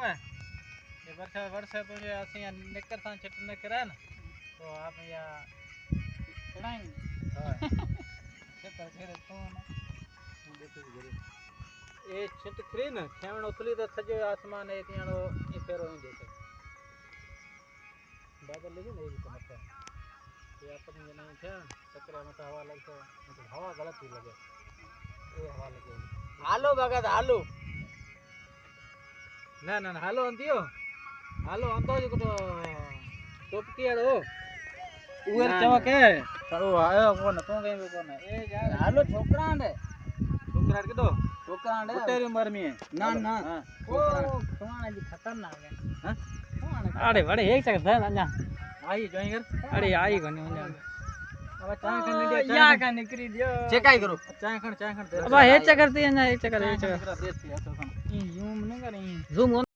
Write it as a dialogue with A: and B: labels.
A: है ये वर्षा वर्षा तो ये असि निकर सा छट न करे ना तो आप या चढ़ाएंगे हां खेतर खेरे तो ना देखो घरे ए छट खरी ना खेवण उथली तो सजो आसमान ए तियाणो ए फेरो ही देखे बादल लगे नहीं तो मत ये अपन ये नहीं थे चक्कर में तो हवा लग तो मतलब हवा गलत ही लगे ए हवा लगे हालो भगत हालो ना ना हालो अंतियो हालो अंतो जो तो टोपकी आड़ो उवर चौक है तो आयो कोन तो कहीं भी कोन ए यार हालो छोकरा ने छोकरा के दो छोकरा ने तेरी उम्र में ना ना ओ सोना जी खतरनाक है हां अरे बड़े एक सेकंड था ना आई जोई कर अरे आई कोनी अब चाय खन ले या का निकरी दियो चेकाई करो चाय खन अब हे चकर ती ना एक चकर दे यूं नहीं करे जूम